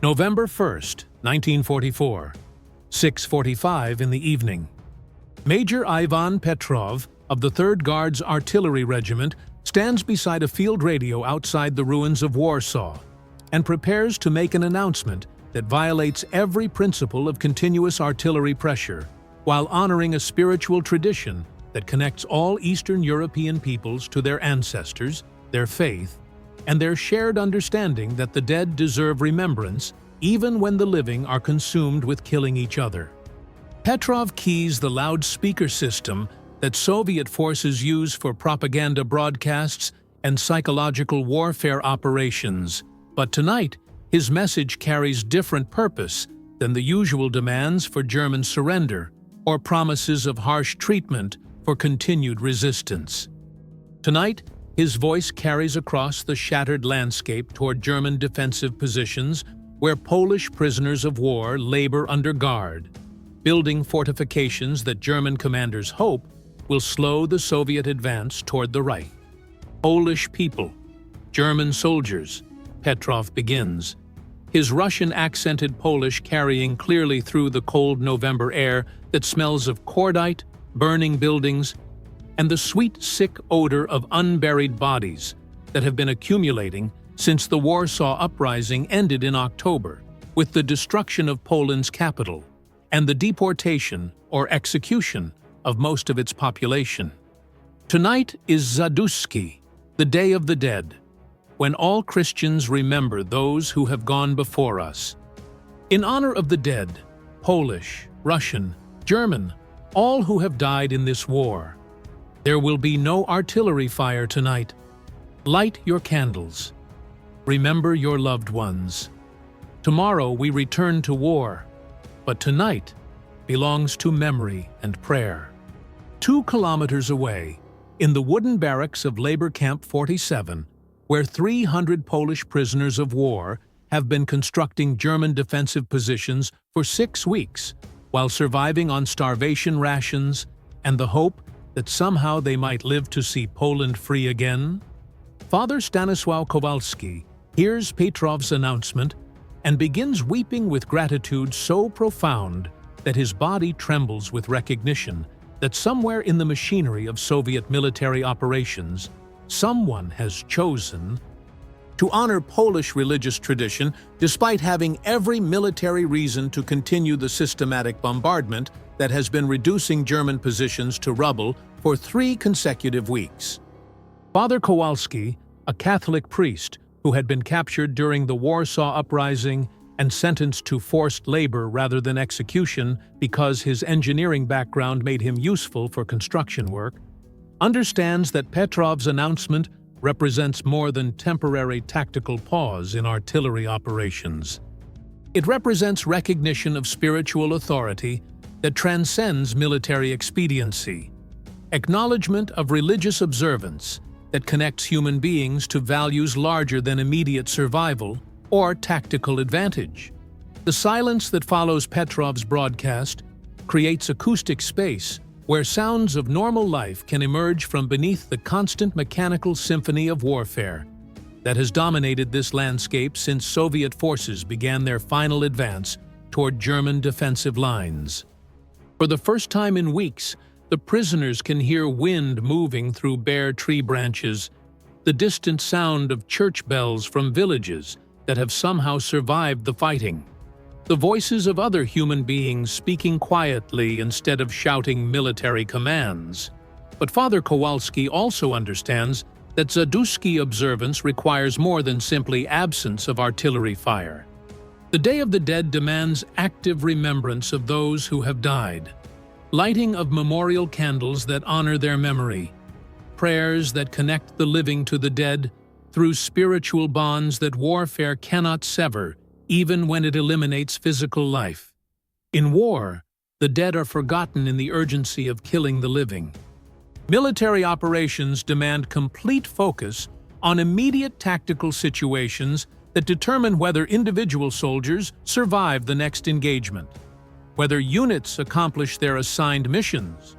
November 1st, 1944, 6:45 in the evening. Major Ivan Petrov of the 3rd Guards Artillery Regiment stands beside a field radio outside the ruins of Warsaw and prepares to make an announcement that violates every principle of continuous artillery pressure while honoring a spiritual tradition that connects all Eastern European peoples to their ancestors, their faith, and their shared understanding that the dead deserve remembrance even when the living are consumed with killing each other. Petrov keys the loudspeaker system that Soviet forces use for propaganda broadcasts and psychological warfare operations, but tonight his message carries different purpose than the usual demands for German surrender or promises of harsh treatment for continued resistance. Tonight, his voice carries across the shattered landscape toward German defensive positions where Polish prisoners of war labor under guard, building fortifications that German commanders hope will slow the Soviet advance toward the right. Polish people, German soldiers, Petrov begins, his Russian-accented Polish carrying clearly through the cold November air that smells of cordite, burning buildings, and the sweet, sick odor of unburied bodies that have been accumulating since the Warsaw Uprising ended in October, with the destruction of Poland's capital and the deportation or execution of most of its population. Tonight is Zaduszki, the Day of the Dead, when all Christians remember those who have gone before us. In honor of the dead, Polish, Russian, German, all who have died in this war, there will be no artillery fire tonight. Light your candles. Remember your loved ones. Tomorrow we return to war, but tonight belongs to memory and prayer. 2 kilometers away, in the wooden barracks of Labor Camp 47, where 300 Polish prisoners of war have been constructing German defensive positions for 6 weeks, while surviving on starvation rations and the hope that somehow they might live to see Poland free again, Father Stanisław Kowalski hears Petrov's announcement and begins weeping with gratitude so profound that his body trembles with recognition that somewhere in the machinery of Soviet military operations, someone has chosen to honor Polish religious tradition despite having every military reason to continue the systematic bombardment that has been reducing German positions to rubble for 3 consecutive weeks. Father Kowalski, a Catholic priest who had been captured during the Warsaw Uprising and sentenced to forced labor rather than execution because his engineering background made him useful for construction work, understands that Petrov's announcement represents more than temporary tactical pause in artillery operations. It represents recognition of spiritual authority that transcends military expediency, acknowledgement of religious observance that connects human beings to values larger than immediate survival or tactical advantage. The silence that follows Petrov's broadcast creates acoustic space where sounds of normal life can emerge from beneath the constant mechanical symphony of warfare that has dominated this landscape since Soviet forces began their final advance toward German defensive lines. For the first time in weeks, the prisoners can hear wind moving through bare tree branches, the distant sound of church bells from villages that have somehow survived the fighting, the voices of other human beings speaking quietly instead of shouting military commands. But Father Kowalski also understands that Zaduszki observance requires more than simply absence of artillery fire. The Day of the Dead demands active remembrance of those who have died, lighting of memorial candles that honor their memory, prayers that connect the living to the dead through spiritual bonds that warfare cannot sever, even when it eliminates physical life. In war, the dead are forgotten in the urgency of killing the living. Military operations demand complete focus on immediate tactical situations that determine whether individual soldiers survive the next engagement, whether units accomplish their assigned missions,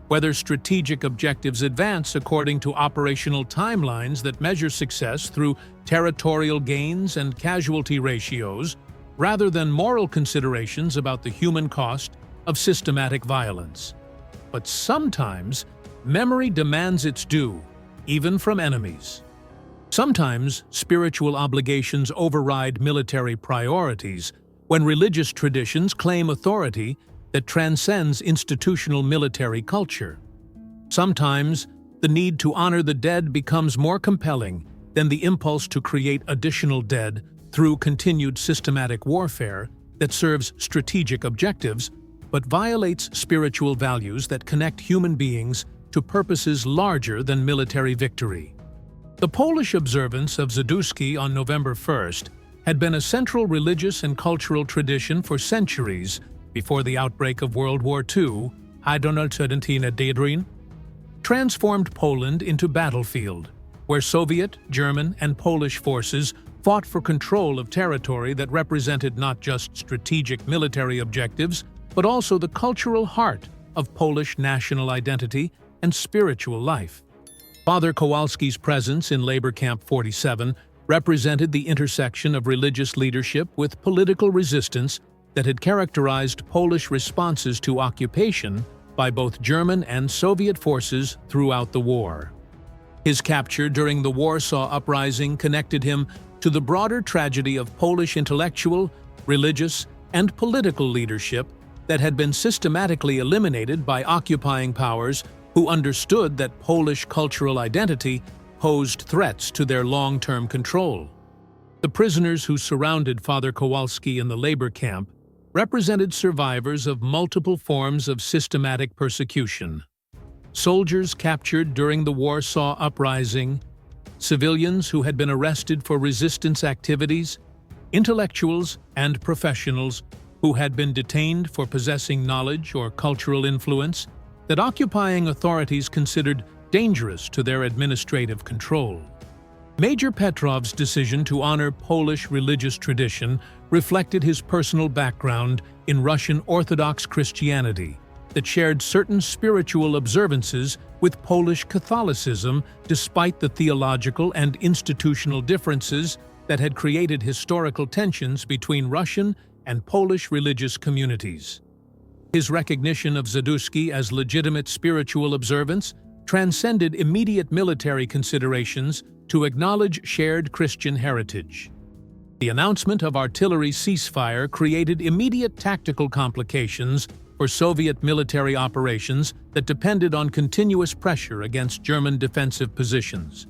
whether strategic objectives advance according to operational timelines that measure success through territorial gains and casualty ratios, rather than moral considerations about the human cost of systematic violence. But sometimes, memory demands its due, even from enemies. Sometimes, spiritual obligations override military priorities when religious traditions claim authority that transcends institutional military culture. Sometimes, the need to honor the dead becomes more compelling than the impulse to create additional dead through continued systematic warfare that serves strategic objectives but violates spiritual values that connect human beings to purposes larger than military victory. The Polish observance of Zadusky on November 1st had been a central religious and cultural tradition for centuries before the outbreak of World War II, transformed Poland into battlefield, where Soviet, German, and Polish forces fought for control of territory that represented not just strategic military objectives, but also the cultural heart of Polish national identity and spiritual life. Father Kowalski's presence in Labor Camp 47 represented the intersection of religious leadership with political resistance that had characterized Polish responses to occupation by both German and Soviet forces throughout the war. His capture during the Warsaw Uprising connected him to the broader tragedy of Polish intellectual, religious, and political leadership that had been systematically eliminated by occupying powers who understood that Polish cultural identity posed threats to their long-term control. The prisoners who surrounded Father Kowalski in the labor camp represented survivors of multiple forms of systematic persecution. Soldiers captured during the Warsaw Uprising, civilians who had been arrested for resistance activities, intellectuals and professionals who had been detained for possessing knowledge or cultural influence that occupying authorities considered dangerous to their administrative control. Major Petrov's decision to honor Polish religious tradition reflected his personal background in Russian Orthodox Christianity that shared certain spiritual observances with Polish Catholicism despite the theological and institutional differences that had created historical tensions between Russian and Polish religious communities. His recognition of Zadusky as legitimate spiritual observance transcended immediate military considerations to acknowledge shared Christian heritage. The announcement of artillery ceasefire created immediate tactical complications for Soviet military operations that depended on continuous pressure against German defensive positions.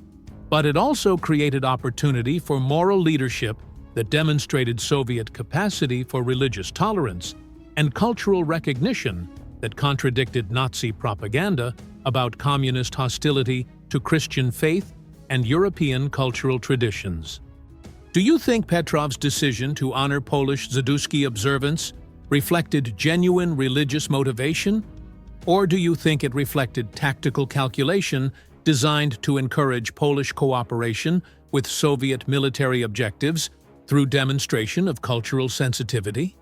But it also created opportunity for moral leadership that demonstrated Soviet capacity for religious tolerance and cultural recognition that contradicted Nazi propaganda about communist hostility to Christian faith and European cultural traditions. Do you think Petrov's decision to honor Polish Zadusky observance reflected genuine religious motivation, or do you think it reflected tactical calculation designed to encourage Polish cooperation with Soviet military objectives through demonstration of cultural sensitivity?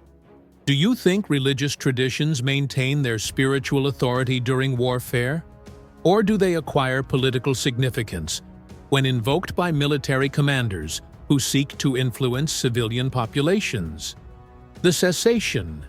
Do you think religious traditions maintain their spiritual authority during warfare, or do they acquire political significance when invoked by military commanders who seek to influence civilian populations? The cessation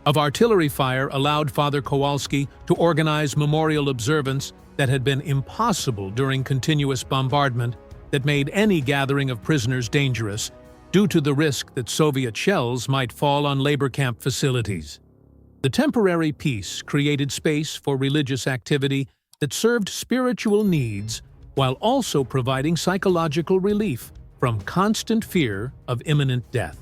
of artillery fire allowed Father Kowalski to organize memorial observance that had been impossible during continuous bombardment that made any gathering of prisoners dangerous due to the risk that Soviet shells might fall on labor camp facilities. The temporary peace created space for religious activity that served spiritual needs while also providing psychological relief from constant fear of imminent death.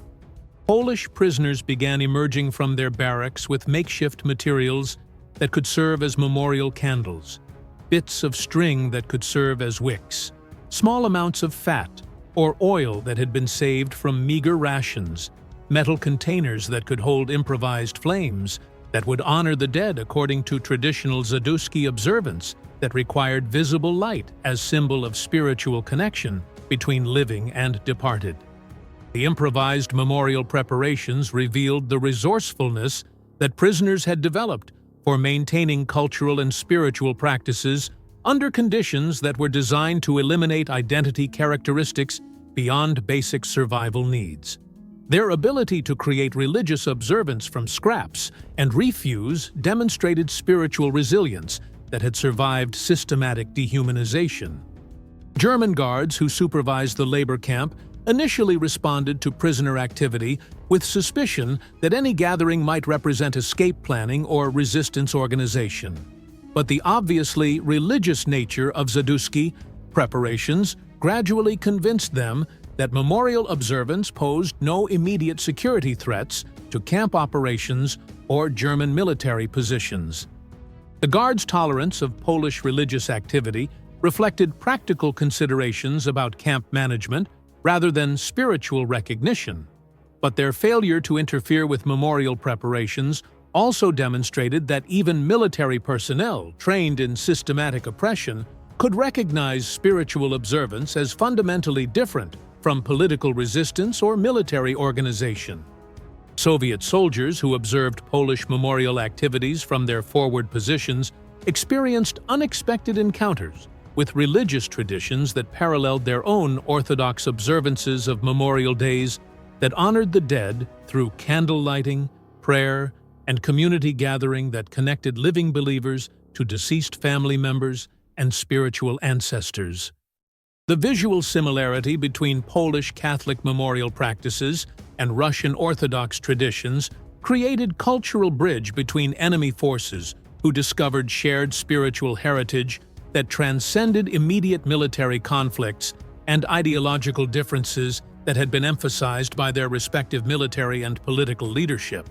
Polish prisoners began emerging from their barracks with makeshift materials that could serve as memorial candles, bits of string that could serve as wicks, small amounts of fat or oil that had been saved from meager rations, metal containers that could hold improvised flames that would honor the dead according to traditional Zadusky observance that required visible light as symbol of spiritual connection between living and departed. The improvised memorial preparations revealed the resourcefulness that prisoners had developed for maintaining cultural and spiritual practices under conditions that were designed to eliminate identity characteristics beyond basic survival needs. Their ability to create religious observance from scraps and refuse demonstrated spiritual resilience that had survived systematic dehumanization. German guards who supervised the labor camp initially responded to prisoner activity with suspicion that any gathering might represent escape planning or resistance organization. But the obviously religious nature of Zadusky preparations gradually convinced them that memorial observance posed no immediate security threats to camp operations or German military positions. The Guards' tolerance of Polish religious activity reflected practical considerations about camp management rather than spiritual recognition, but their failure to interfere with memorial preparations also demonstrated that even military personnel trained in systematic oppression could recognize spiritual observance as fundamentally different from political resistance or military organization. Soviet soldiers who observed Polish memorial activities from their forward positions experienced unexpected encounters with religious traditions that paralleled their own Orthodox observances of memorial days that honored the dead through candle lighting, prayer, and community gathering that connected living believers to deceased family members and spiritual ancestors. The visual similarity between Polish Catholic memorial practices and Russian Orthodox traditions created a cultural bridge between enemy forces who discovered shared spiritual heritage that transcended immediate military conflicts and ideological differences that had been emphasized by their respective military and political leadership.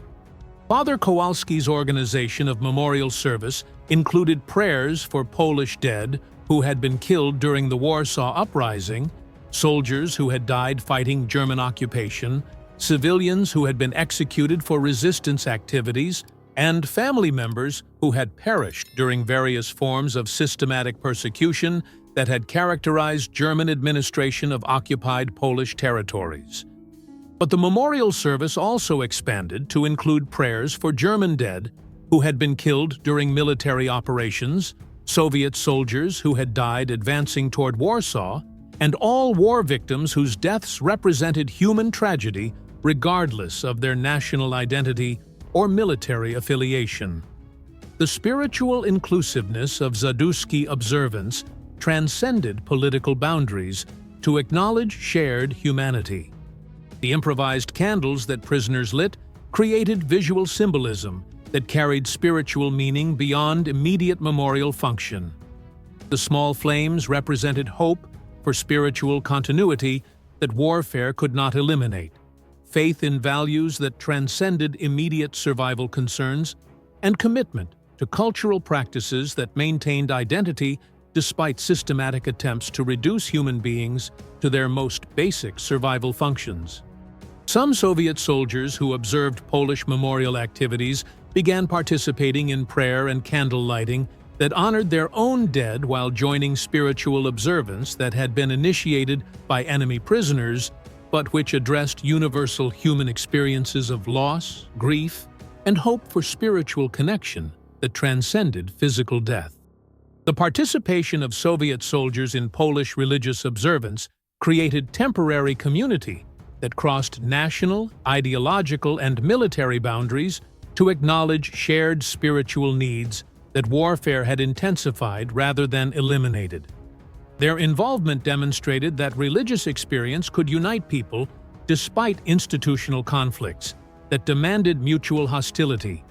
Father Kowalski's organization of memorial service included prayers for Polish dead who had been killed during the Warsaw Uprising, soldiers who had died fighting German occupation, civilians who had been executed for resistance activities, and family members who had perished during various forms of systematic persecution that had characterized German administration of occupied Polish territories. But the memorial service also expanded to include prayers for German dead who had been killed during military operations, Soviet soldiers who had died advancing toward Warsaw, and all war victims whose deaths represented human tragedy regardless of their national identity or military affiliation. The spiritual inclusiveness of Zadusky observance transcended political boundaries to acknowledge shared humanity. The improvised candles that prisoners lit created visual symbolism that carried spiritual meaning beyond immediate memorial function. The small flames represented hope for spiritual continuity that warfare could not eliminate, faith in values that transcended immediate survival concerns, and commitment to cultural practices that maintained identity despite systematic attempts to reduce human beings to their most basic survival functions. Some Soviet soldiers who observed Polish memorial activities began participating in prayer and candle lighting that honored their own dead while joining spiritual observance that had been initiated by enemy prisoners, but which addressed universal human experiences of loss, grief, and hope for spiritual connection that transcended physical death. The participation of Soviet soldiers in Polish religious observance created temporary community that crossed national, ideological, and military boundaries to acknowledge shared spiritual needs that warfare had intensified rather than eliminated. Their involvement demonstrated that religious experience could unite people despite institutional conflicts that demanded mutual hostility.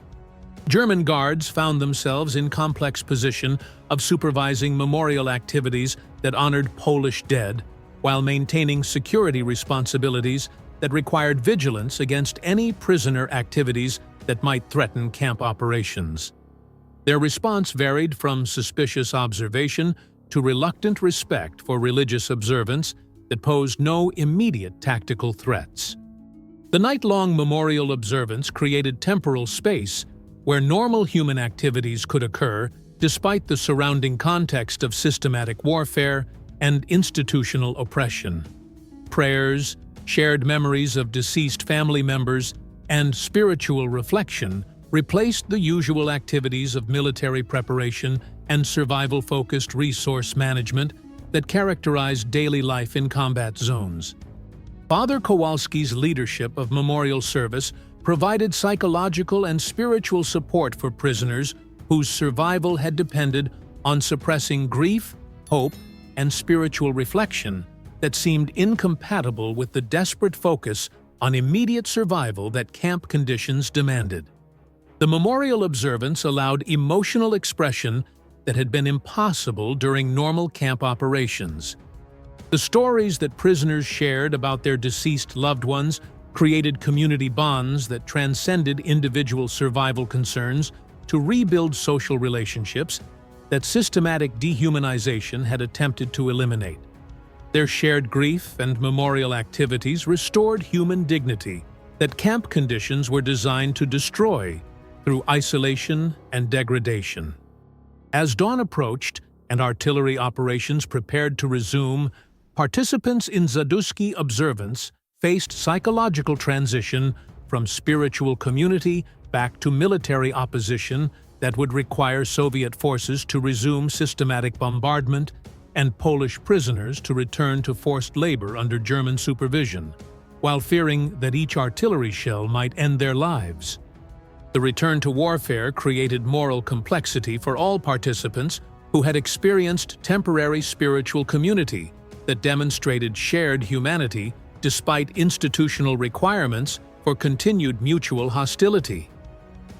German guards found themselves in complex position of supervising memorial activities that honored Polish dead while maintaining security responsibilities that required vigilance against any prisoner activities that might threaten camp operations. Their response varied from suspicious observation to reluctant respect for religious observance that posed no immediate tactical threats. The night-long memorial observance created temporal space where normal human activities could occur despite the surrounding context of systematic warfare and institutional oppression. Prayers, shared memories of deceased family members, and spiritual reflection replaced the usual activities of military preparation and survival-focused resource management that characterized daily life in combat zones. Father Kowalski's leadership of memorial service provided psychological and spiritual support for prisoners whose survival had depended on suppressing grief, hope, and spiritual reflection that seemed incompatible with the desperate focus on immediate survival that camp conditions demanded. The memorial observance allowed emotional expression that had been impossible during normal camp operations. The stories that prisoners shared about their deceased loved ones created community bonds that transcended individual survival concerns to rebuild social relationships that systematic dehumanization had attempted to eliminate. Their shared grief and memorial activities restored human dignity that camp conditions were designed to destroy through isolation and degradation. As dawn approached and artillery operations prepared to resume, participants in Zadusky observance faced psychological transition from spiritual community back to military opposition that would require Soviet forces to resume systematic bombardment and Polish prisoners to return to forced labor under German supervision, while fearing that each artillery shell might end their lives. The return to warfare created moral complexity for all participants who had experienced temporary spiritual community that demonstrated shared humanity despite institutional requirements for continued mutual hostility.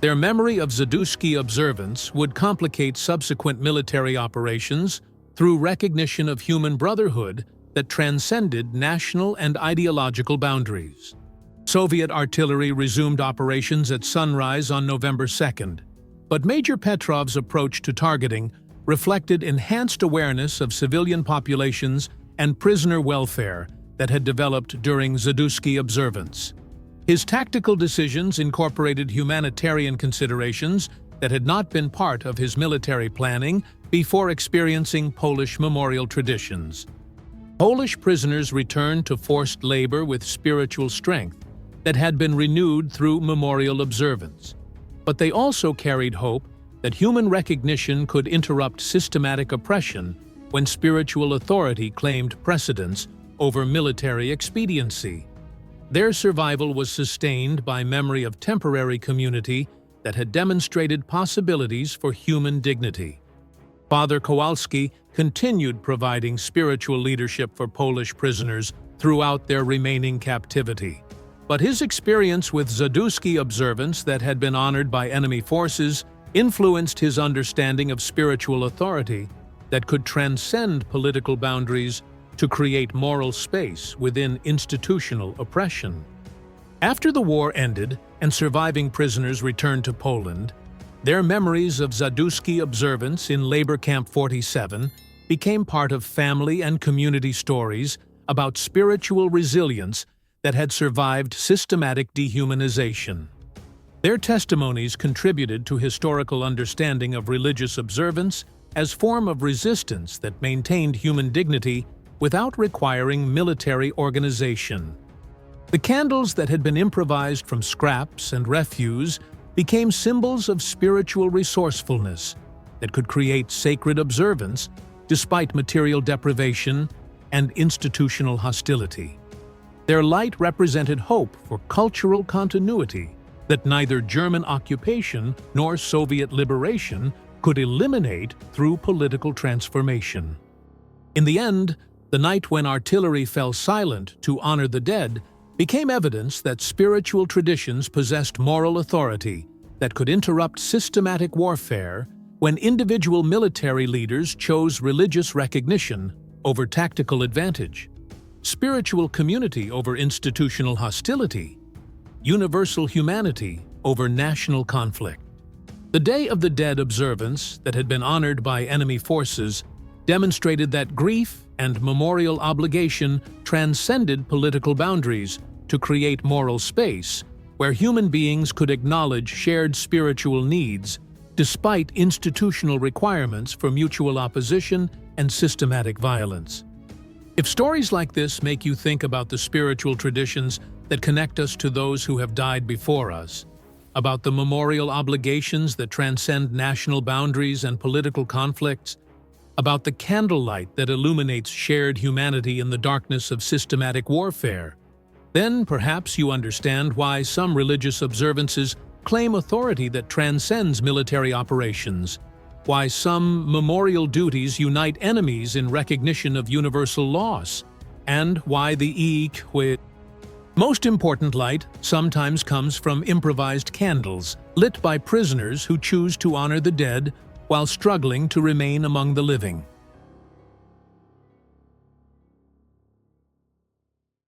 Their memory of Zadusky observance would complicate subsequent military operations through recognition of human brotherhood that transcended national and ideological boundaries. Soviet artillery resumed operations at sunrise on November 2nd, but Major Petrov's approach to targeting reflected enhanced awareness of civilian populations and prisoner welfare that had developed during Zadusky observance. His tactical decisions incorporated humanitarian considerations that had not been part of his military planning before experiencing Polish memorial traditions. Polish prisoners returned to forced labor with spiritual strength that had been renewed through memorial observance. But they also carried hope that human recognition could interrupt systematic oppression when spiritual authority claimed precedence over military expediency. Their survival was sustained by memory of temporary community that had demonstrated possibilities for human dignity. Father Kowalski continued providing spiritual leadership for Polish prisoners throughout their remaining captivity. But his experience with Zadusky observance that had been honored by enemy forces influenced his understanding of spiritual authority that could transcend political boundaries to create moral space within institutional oppression. After the war ended and surviving prisoners returned to Poland, their memories of Zadusky observance in Labor Camp 47 became part of family and community stories about spiritual resilience that had survived systematic dehumanization. Their testimonies contributed to historical understanding of religious observance as form of resistance that maintained human dignity without requiring military organization. The candles that had been improvised from scraps and refuse became symbols of spiritual resourcefulness that could create sacred observance despite material deprivation and institutional hostility. Their light represented hope for cultural continuity that neither German occupation nor Soviet liberation could eliminate through political transformation. In the end, the night when artillery fell silent to honor the dead became evidence that spiritual traditions possessed moral authority that could interrupt systematic warfare when individual military leaders chose religious recognition over tactical advantage, spiritual community over institutional hostility, universal humanity over national conflict. The Day of the Dead observance that had been honored by enemy forces demonstrated that grief and memorial obligation transcended political boundaries to create moral space where human beings could acknowledge shared spiritual needs despite institutional requirements for mutual opposition and systematic violence. If stories like this make you think about the spiritual traditions that connect us to those who have died before us, about the memorial obligations that transcend national boundaries and political conflicts, about the candlelight that illuminates shared humanity in the darkness of systematic warfare, Then perhaps you understand why some religious observances claim authority that transcends military operations, why some memorial duties unite enemies in recognition of universal loss, and why the most important light sometimes comes from improvised candles, lit by prisoners who choose to honor the dead while struggling to remain among the living.